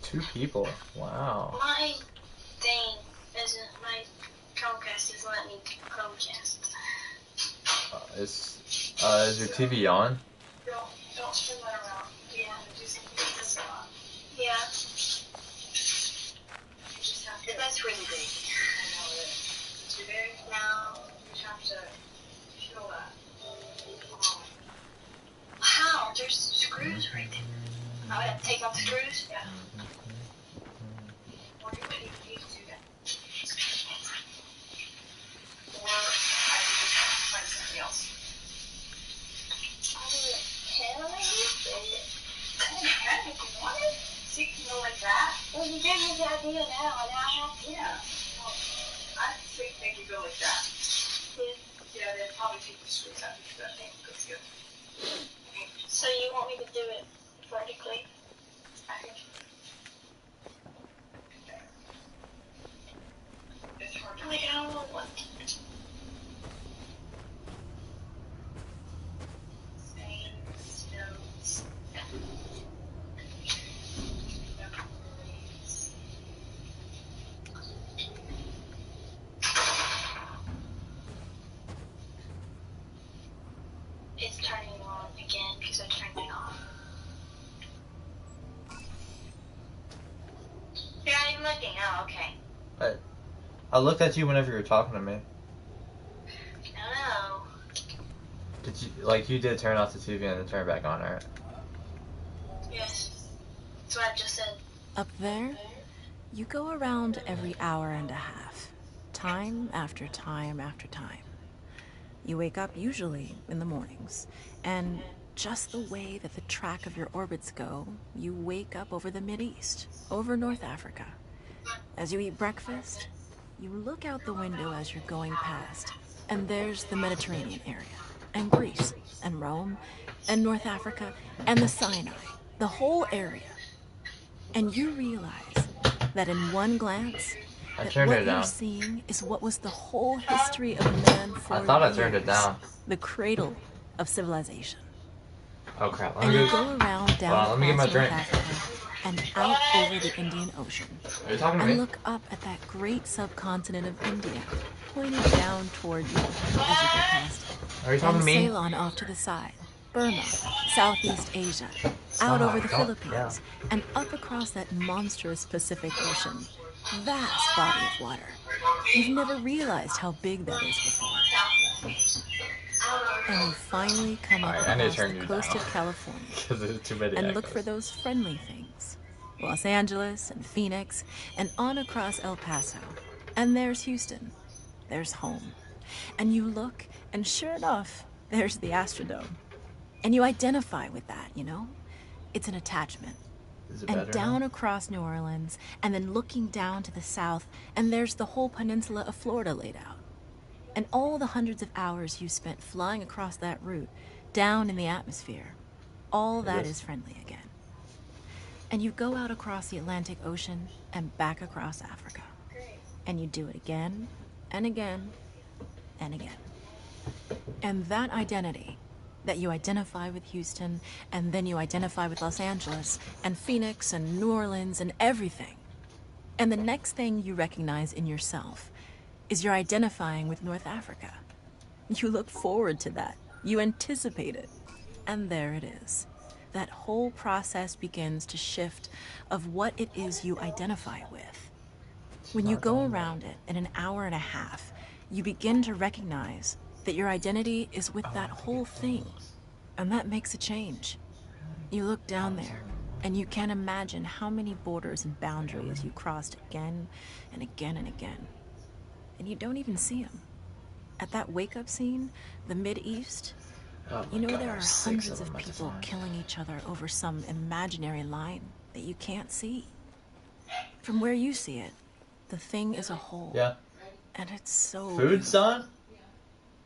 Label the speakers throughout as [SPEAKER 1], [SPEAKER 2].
[SPEAKER 1] 2 people. Wow.
[SPEAKER 2] My thing isn't, my Chromecast isn't letting me Chromecast.
[SPEAKER 1] Is your TV on?
[SPEAKER 2] Don't spin that around. Yeah, just put this on. Yeah. You just have to. That's really big. I know it is. Is it too big? No. You just have to feel that. Wow, there's screws right there. I would have to take off the screws? Yeah. Or you would need to do that. Or I could just find something else. Can I use it? You can if you want it. See, you know, like that. Well, you gave me the idea now, and now I have to. Yeah. Well, I think they could go like that. Yeah. Yeah, they'd probably take the screws out because that thing goes good. So you want me to do it vertically? I think. It's hard to. Like, I don't know what. It's turning on again because I turned it off. You're not even looking. Oh, okay.
[SPEAKER 1] I looked at you whenever you were talking to me.
[SPEAKER 2] No.
[SPEAKER 1] Did you did turn off the TV and then turn it back on, right?
[SPEAKER 2] Yes. That's what I just said.
[SPEAKER 3] Up there, you go around every hour and a half, time after time after time. You wake up usually in the mornings, and just the way that the track of your orbits go, you wake up over the Mideast, over North Africa. As you eat breakfast, you look out the window as you're going past, and there's the Mediterranean area, and Greece, and Rome, and North Africa, and the Sinai, the whole area. And you realize that in one glance,
[SPEAKER 1] I turned
[SPEAKER 3] what
[SPEAKER 1] it down.
[SPEAKER 3] you're seeing is what was the whole history of man for
[SPEAKER 1] I thought I turned
[SPEAKER 3] years.
[SPEAKER 1] it down.
[SPEAKER 3] The cradle of civilization.
[SPEAKER 1] Oh crap!
[SPEAKER 3] And you go around down
[SPEAKER 1] let me get my
[SPEAKER 3] across
[SPEAKER 1] drink.
[SPEAKER 3] North Africa and out over the Indian Ocean.
[SPEAKER 1] Are you talking to me?
[SPEAKER 3] And look up at that great subcontinent of India, pointed down toward you as you go past it.
[SPEAKER 1] Are you talking
[SPEAKER 3] and
[SPEAKER 1] to me?
[SPEAKER 3] sail on off to the side. Burma, Southeast Asia, out over the Philippines, and up across that monstrous Pacific Ocean. Vast body of water. You've never realized how big that is before. And you finally come up across the coast of California
[SPEAKER 1] There's too many
[SPEAKER 3] and
[SPEAKER 1] echoes.
[SPEAKER 3] look for those friendly things. Los Angeles and Phoenix and on across El Paso. And there's Houston. There's home. And you look, and sure enough, there's the Astrodome. And you identify with that, you know? It's an attachment.
[SPEAKER 1] Is it
[SPEAKER 3] And
[SPEAKER 1] better
[SPEAKER 3] down
[SPEAKER 1] now?
[SPEAKER 3] across New Orleans, and then looking down to the south, and there's the whole peninsula of Florida laid out. And all the hundreds of hours you spent flying across that route, down in the atmosphere, all that is friendly again. And you go out across the Atlantic Ocean and back across Africa. And you do it again, and again, and again. And that identity, that you identify with Houston, and then you identify with Los Angeles, and Phoenix, and New Orleans, and everything. And the next thing you recognize in yourself is you're identifying with North Africa. You look forward to that. You anticipate it. And there it is. That whole process begins to shift of what it is you identify with. When you go around it in an hour and a half, you begin to recognize that your identity is with that whole thing. And that makes a change. You look down there, and you can't imagine how many borders and boundaries you crossed again and again and again. And you don't even see them. At that wake-up scene, the Mideast, you know there are hundreds of people killing each other over some imaginary line that you can't see. From where you see it, the thing is a whole.
[SPEAKER 1] Yeah.
[SPEAKER 3] And it's so
[SPEAKER 1] Food,
[SPEAKER 3] beautiful.
[SPEAKER 1] son?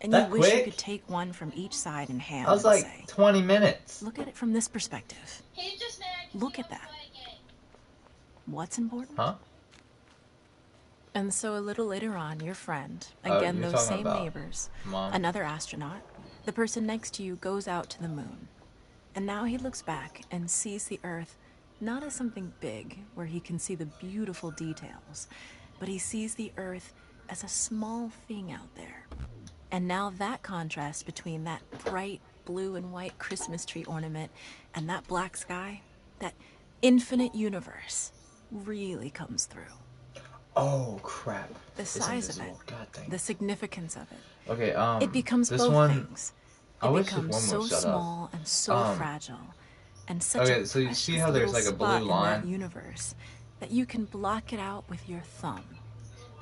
[SPEAKER 3] And you
[SPEAKER 1] That
[SPEAKER 3] wish you
[SPEAKER 1] quick?
[SPEAKER 3] could take one from each side and hand
[SPEAKER 1] That was
[SPEAKER 3] and
[SPEAKER 1] like
[SPEAKER 3] say,
[SPEAKER 1] 20 minutes.
[SPEAKER 3] look at it from this perspective. Look at that. What's important?
[SPEAKER 1] Huh?
[SPEAKER 3] And so a little later on, your friend,
[SPEAKER 1] Oh,
[SPEAKER 3] again
[SPEAKER 1] you're
[SPEAKER 3] those
[SPEAKER 1] talking
[SPEAKER 3] same
[SPEAKER 1] about
[SPEAKER 3] neighbors,
[SPEAKER 1] Mom.
[SPEAKER 3] another astronaut, the person next to you goes out to the moon. And now he looks back and sees the Earth not as something big where he can see the beautiful details, but he sees the Earth as a small thing out there. And now that contrast between that bright blue and white Christmas tree ornament and that black sky, that infinite universe, really comes through.
[SPEAKER 1] Oh crap!
[SPEAKER 3] The
[SPEAKER 1] It's
[SPEAKER 3] size of it,
[SPEAKER 1] invisible. God dang.
[SPEAKER 3] the significance of it.
[SPEAKER 1] Okay,
[SPEAKER 3] It becomes
[SPEAKER 1] this
[SPEAKER 3] both
[SPEAKER 1] one,
[SPEAKER 3] things.
[SPEAKER 1] I
[SPEAKER 3] It
[SPEAKER 1] wish this
[SPEAKER 3] becomes
[SPEAKER 1] one
[SPEAKER 3] so
[SPEAKER 1] would shut
[SPEAKER 3] small
[SPEAKER 1] up.
[SPEAKER 3] and so fragile, and such
[SPEAKER 1] Okay,
[SPEAKER 3] a
[SPEAKER 1] so you see
[SPEAKER 3] precious
[SPEAKER 1] how there's
[SPEAKER 3] little
[SPEAKER 1] like a blue
[SPEAKER 3] spot in that
[SPEAKER 1] line?
[SPEAKER 3] universe that you can block it out with your thumb.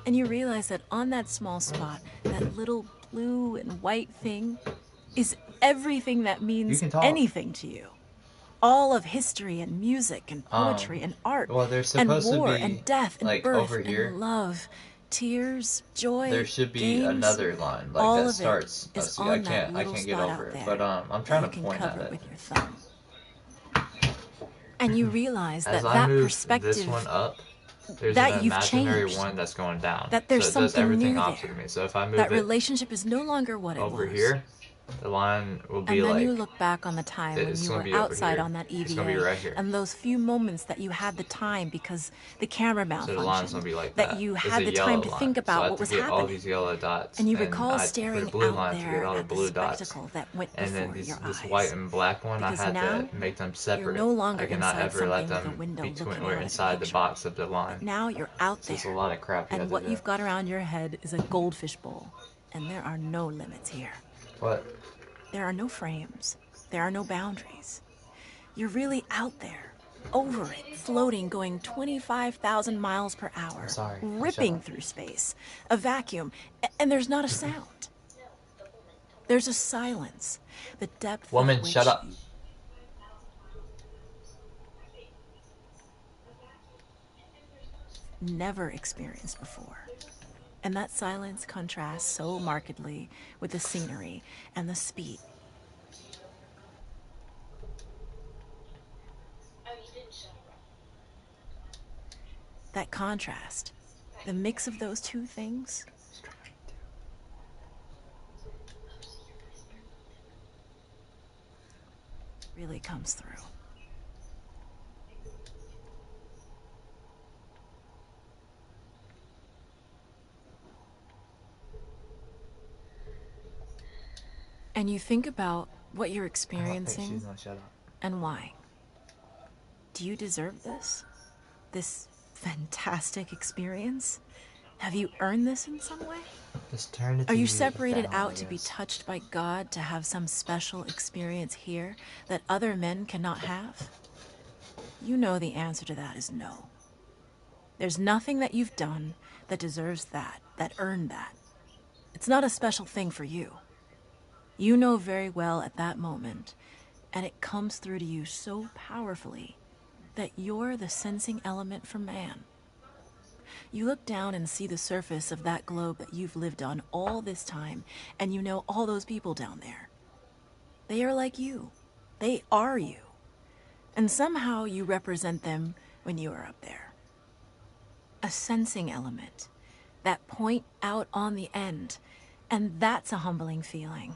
[SPEAKER 3] And you realize that on that small spot, that little blue and white thing is everything that means
[SPEAKER 1] can talk.
[SPEAKER 3] anything to you. All of history and music and poetry and art
[SPEAKER 1] well, there's
[SPEAKER 3] and
[SPEAKER 1] supposed to
[SPEAKER 3] war
[SPEAKER 1] be,
[SPEAKER 3] and death and
[SPEAKER 1] like,
[SPEAKER 3] birth
[SPEAKER 1] over here.
[SPEAKER 3] and love, tears, joy,
[SPEAKER 1] There should be
[SPEAKER 3] games,
[SPEAKER 1] another line like
[SPEAKER 3] all
[SPEAKER 1] that
[SPEAKER 3] of it
[SPEAKER 1] starts.
[SPEAKER 3] is
[SPEAKER 1] See,
[SPEAKER 3] on
[SPEAKER 1] I
[SPEAKER 3] that
[SPEAKER 1] can't
[SPEAKER 3] little
[SPEAKER 1] get
[SPEAKER 3] spot
[SPEAKER 1] over
[SPEAKER 3] out
[SPEAKER 1] it,
[SPEAKER 3] there
[SPEAKER 1] but I'm
[SPEAKER 3] that
[SPEAKER 1] trying
[SPEAKER 3] you
[SPEAKER 1] to
[SPEAKER 3] can
[SPEAKER 1] point
[SPEAKER 3] cover
[SPEAKER 1] at it.
[SPEAKER 3] with your thumb. And you realize
[SPEAKER 1] As
[SPEAKER 3] that
[SPEAKER 1] I
[SPEAKER 3] that
[SPEAKER 1] move
[SPEAKER 3] perspective,
[SPEAKER 1] this one up, there's
[SPEAKER 3] that
[SPEAKER 1] an
[SPEAKER 3] you've
[SPEAKER 1] imaginary
[SPEAKER 3] changed,
[SPEAKER 1] one that's going down.
[SPEAKER 3] that there's
[SPEAKER 1] so it does
[SPEAKER 3] something
[SPEAKER 1] everything
[SPEAKER 3] new
[SPEAKER 1] opposite
[SPEAKER 3] there,
[SPEAKER 1] of me. So if I move
[SPEAKER 3] that
[SPEAKER 1] it
[SPEAKER 3] relationship is no longer what it
[SPEAKER 1] over
[SPEAKER 3] was.
[SPEAKER 1] here, the line will be
[SPEAKER 3] And then
[SPEAKER 1] like,
[SPEAKER 3] you look back on the time when
[SPEAKER 1] it's
[SPEAKER 3] you
[SPEAKER 1] gonna
[SPEAKER 3] were
[SPEAKER 1] be over
[SPEAKER 3] outside
[SPEAKER 1] here.
[SPEAKER 3] on that
[SPEAKER 1] It's gonna be
[SPEAKER 3] EVA,
[SPEAKER 1] right here.
[SPEAKER 3] and those few moments that you had the time because the camera
[SPEAKER 1] So the line's
[SPEAKER 3] malfunctioned,
[SPEAKER 1] gonna be like
[SPEAKER 3] that
[SPEAKER 1] that.
[SPEAKER 3] you
[SPEAKER 1] It's
[SPEAKER 3] had
[SPEAKER 1] a
[SPEAKER 3] the
[SPEAKER 1] yellow
[SPEAKER 3] time to
[SPEAKER 1] line.
[SPEAKER 3] think
[SPEAKER 1] So I
[SPEAKER 3] about
[SPEAKER 1] have
[SPEAKER 3] what
[SPEAKER 1] to
[SPEAKER 3] was
[SPEAKER 1] get all
[SPEAKER 3] happening.
[SPEAKER 1] these yellow dots,
[SPEAKER 3] And you
[SPEAKER 1] I
[SPEAKER 3] recall
[SPEAKER 1] put a
[SPEAKER 3] staring
[SPEAKER 1] blue
[SPEAKER 3] out
[SPEAKER 1] line to get
[SPEAKER 3] there
[SPEAKER 1] all the
[SPEAKER 3] at the
[SPEAKER 1] blue dots.
[SPEAKER 3] spectacle that went
[SPEAKER 1] And
[SPEAKER 3] before
[SPEAKER 1] then
[SPEAKER 3] your
[SPEAKER 1] this
[SPEAKER 3] eyes.
[SPEAKER 1] white and black one,
[SPEAKER 3] Because
[SPEAKER 1] I had
[SPEAKER 3] now
[SPEAKER 1] to make them
[SPEAKER 3] you're
[SPEAKER 1] separate.
[SPEAKER 3] no longer
[SPEAKER 1] I cannot
[SPEAKER 3] inside
[SPEAKER 1] ever let
[SPEAKER 3] something with a
[SPEAKER 1] them
[SPEAKER 3] window
[SPEAKER 1] between
[SPEAKER 3] looking
[SPEAKER 1] or
[SPEAKER 3] out at
[SPEAKER 1] inside
[SPEAKER 3] the
[SPEAKER 1] the
[SPEAKER 3] picture.
[SPEAKER 1] box of the line.
[SPEAKER 3] But now you're out
[SPEAKER 1] So it's a
[SPEAKER 3] there,
[SPEAKER 1] lot of crap you
[SPEAKER 3] and
[SPEAKER 1] have
[SPEAKER 3] what
[SPEAKER 1] to do.
[SPEAKER 3] you've got around your head is a goldfish bowl, and there are no limits here.
[SPEAKER 1] What?
[SPEAKER 3] There are no frames. There are no boundaries. You're really out there, over it, floating, going 25,000 miles per hour,
[SPEAKER 1] I'm sorry.
[SPEAKER 3] ripping
[SPEAKER 1] Shut up.
[SPEAKER 3] through space, a vacuum, and there's not a sound. There's a silence, the depth
[SPEAKER 1] Woman,
[SPEAKER 3] of which
[SPEAKER 1] shut up.
[SPEAKER 3] you've never experienced before. And that silence contrasts so markedly with the scenery and the speed. That contrast, the mix of those two things, really comes through. And you think about what you're
[SPEAKER 1] I don't think
[SPEAKER 3] experiencing
[SPEAKER 1] she's gonna shut up.
[SPEAKER 3] and why. Do you deserve this? This fantastic experience? Have you earned this in some way?
[SPEAKER 1] Just turn the
[SPEAKER 3] Are you
[SPEAKER 1] TV
[SPEAKER 3] separated
[SPEAKER 1] down,
[SPEAKER 3] out
[SPEAKER 1] I
[SPEAKER 3] to be
[SPEAKER 1] guess.
[SPEAKER 3] touched by God to have some special experience here that other men cannot have? You know the answer to that is no. There's nothing that you've done that deserves that earned that. It's not a special thing for you. You know very well at that moment, and it comes through to you so powerfully, that you're the sensing element for man. You look down and see the surface of that globe that you've lived on all this time, and you know all those people down there. They are like you. They are you. And somehow you represent them when you are up there. A sensing element, that point out on the end, and that's a humbling feeling.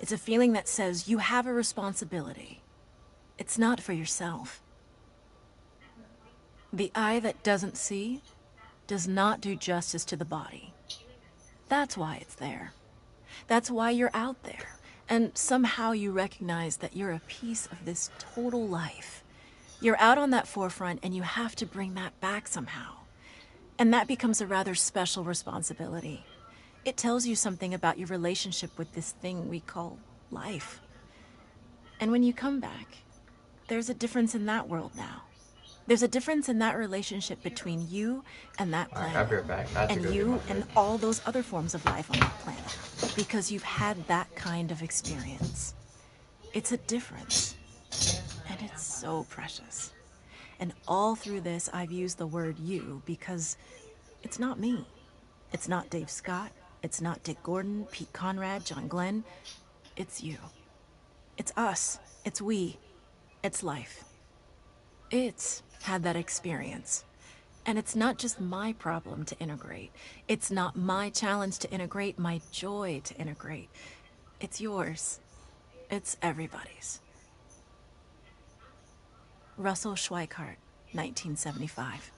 [SPEAKER 3] It's a feeling that says you have a responsibility. It's not for yourself. The eye that doesn't see does not do justice to the body. That's why it's there. That's why you're out there. And somehow you recognize that you're a piece of this total life. You're out on that forefront and you have to bring that back somehow. And that becomes a rather special responsibility. It tells you something about your relationship with this thing we call life. And when you come back, there's a difference in that world now. There's a difference in that relationship between you and that
[SPEAKER 1] Alright,
[SPEAKER 3] planet.
[SPEAKER 1] I'll be right back. I have to
[SPEAKER 3] And
[SPEAKER 1] go get
[SPEAKER 3] you
[SPEAKER 1] my
[SPEAKER 3] and
[SPEAKER 1] food.
[SPEAKER 3] all those other forms of life on that planet. Because you've had that kind of experience. It's a difference. And it's so precious. And all through this, I've used the word you because it's not me. It's not Dave Scott. It's not Dick Gordon, Pete Conrad, John Glenn. It's you. It's us. It's we. It's life. It's had that experience. And it's not just my problem to integrate. It's not my challenge to integrate, my joy to integrate. It's yours. It's everybody's. Russell Schweikart, 1975.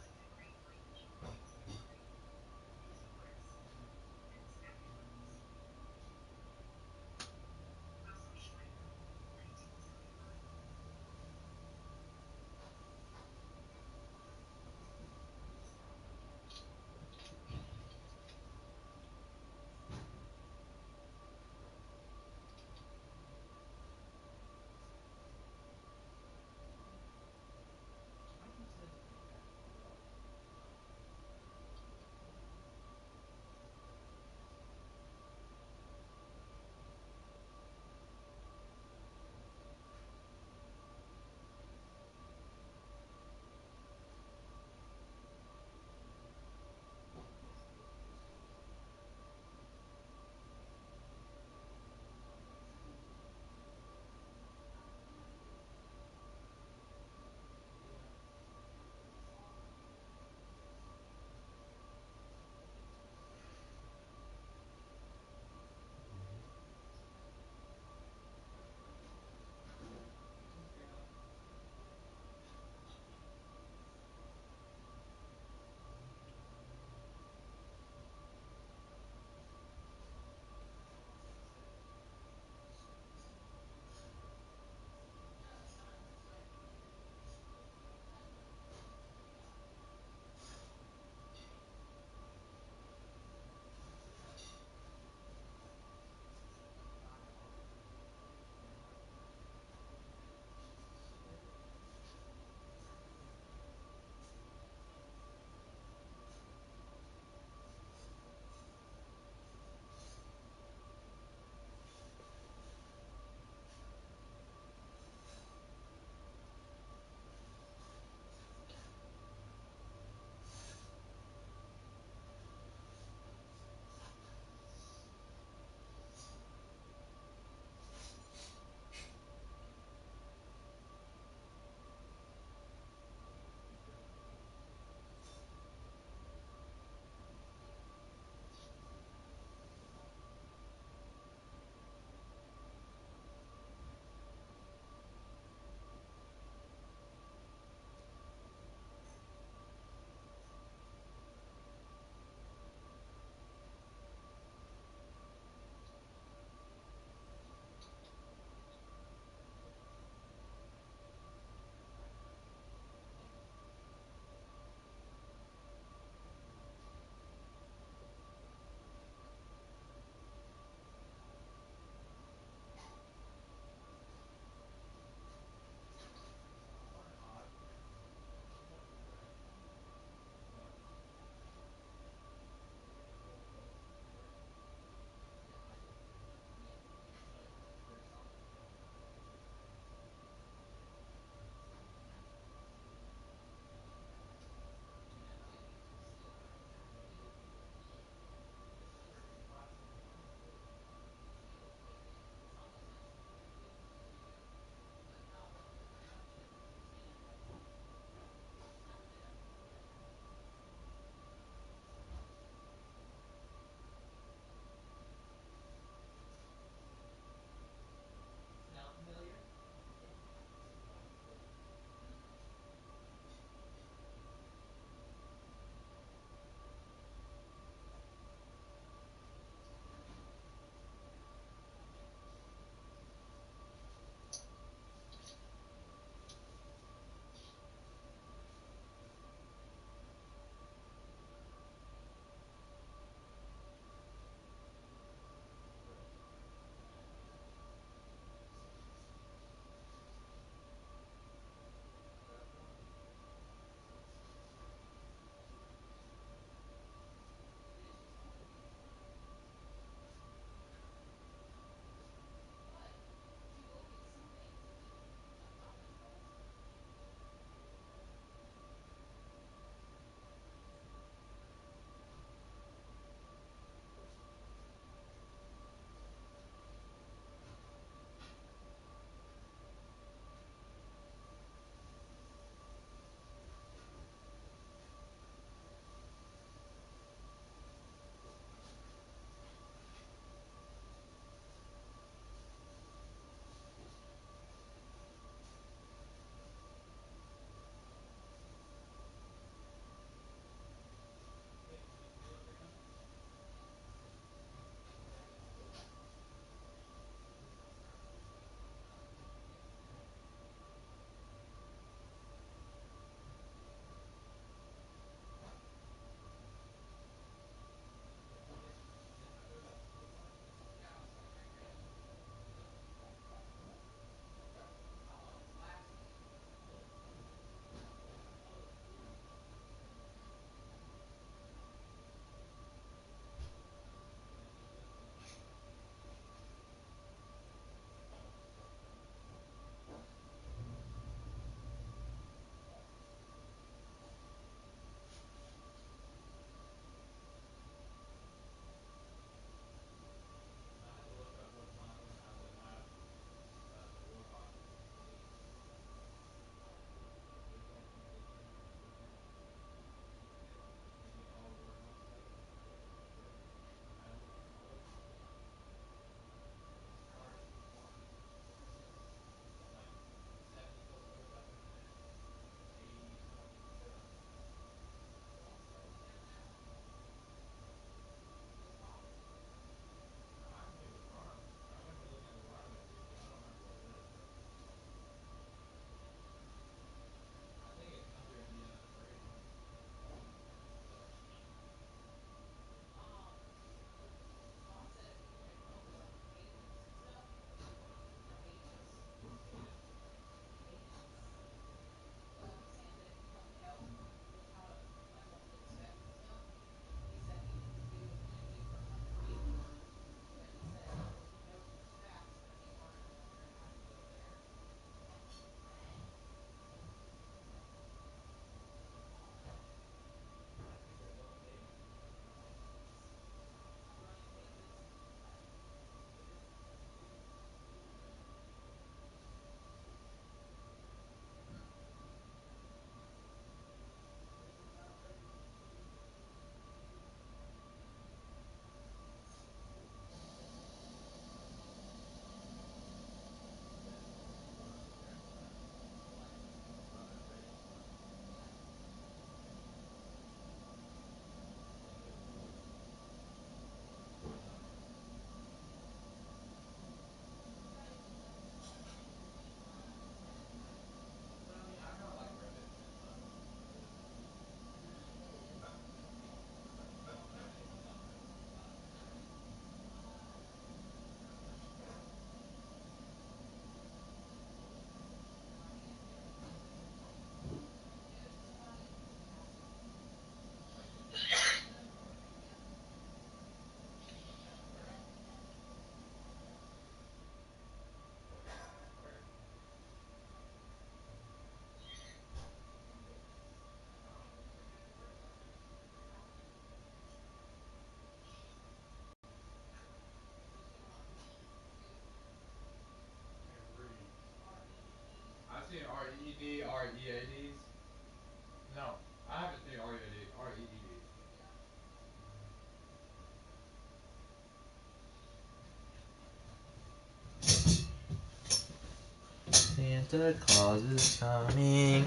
[SPEAKER 1] Santa Claus is coming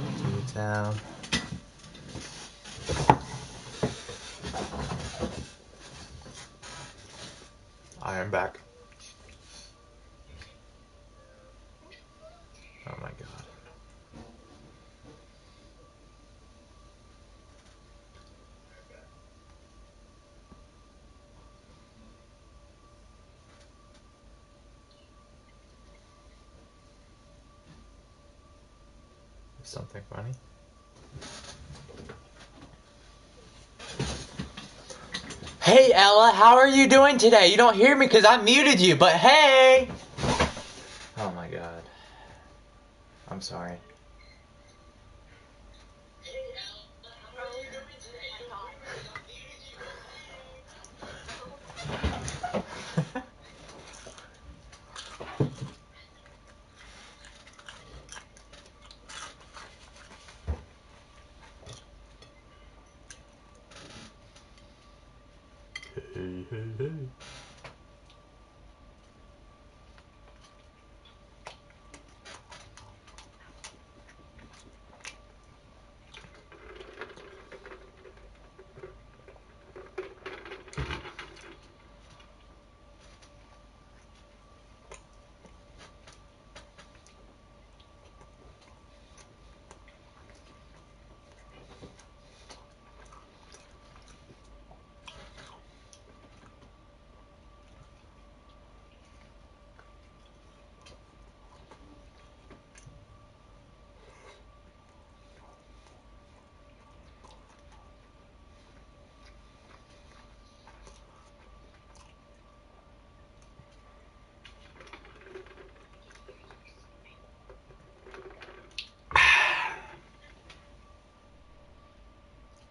[SPEAKER 1] to town. I am back. Oh my god. Something funny? Hey Ella, how are you doing today? You don't hear me because I muted you, but hey! Oh my god. I'm sorry. Hey, hey, hey.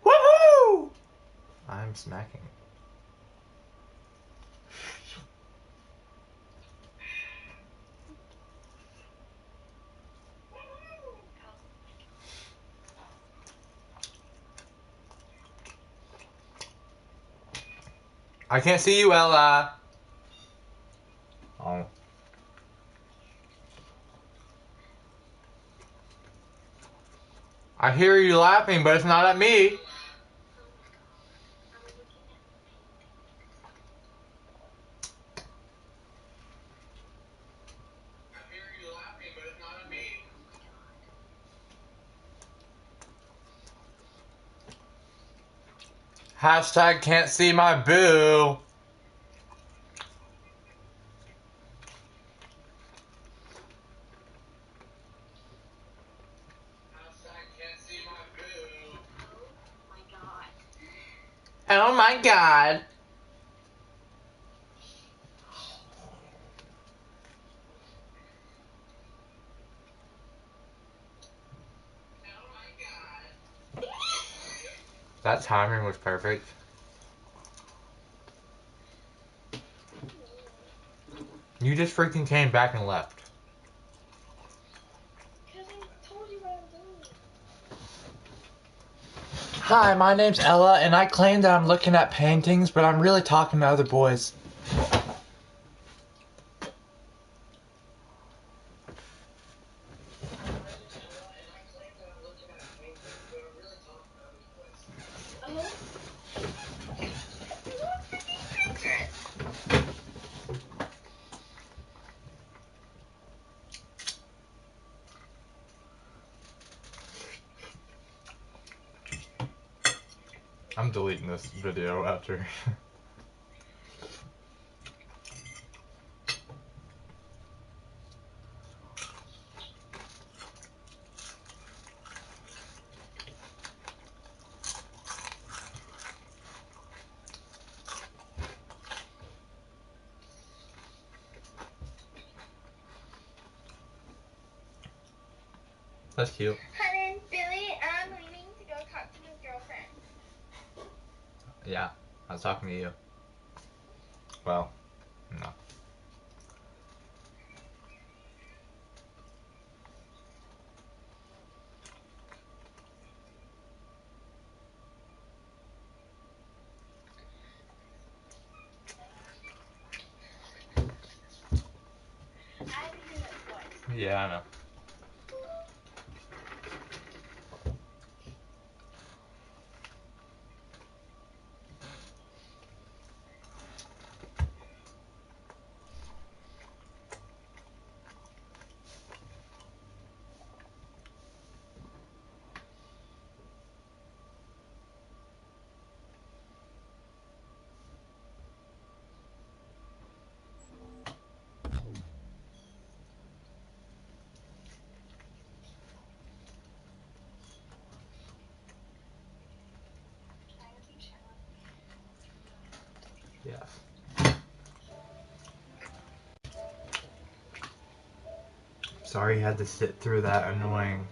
[SPEAKER 1] Woohoo! I'm smacking. I can't see you, Ella. Oh. I hear you laughing, but it's not at me. Hashtag can't see my boo. Oh my god. That timing was perfect. You just freaking came back and left.
[SPEAKER 2] Because I told you what I'm doing.
[SPEAKER 1] Hi, my name's Ella, and I claim that I'm looking at paintings, but I'm really talking to other boys. I'm deleting this video after. That's cute.
[SPEAKER 2] Honey, Billy, I'm leaving to go talk to his girlfriend.
[SPEAKER 1] Yeah, I was talking to you. Well, no.
[SPEAKER 2] I have to hear that twice.
[SPEAKER 1] Yeah, I know. Yeah. Sorry you had to sit through that annoying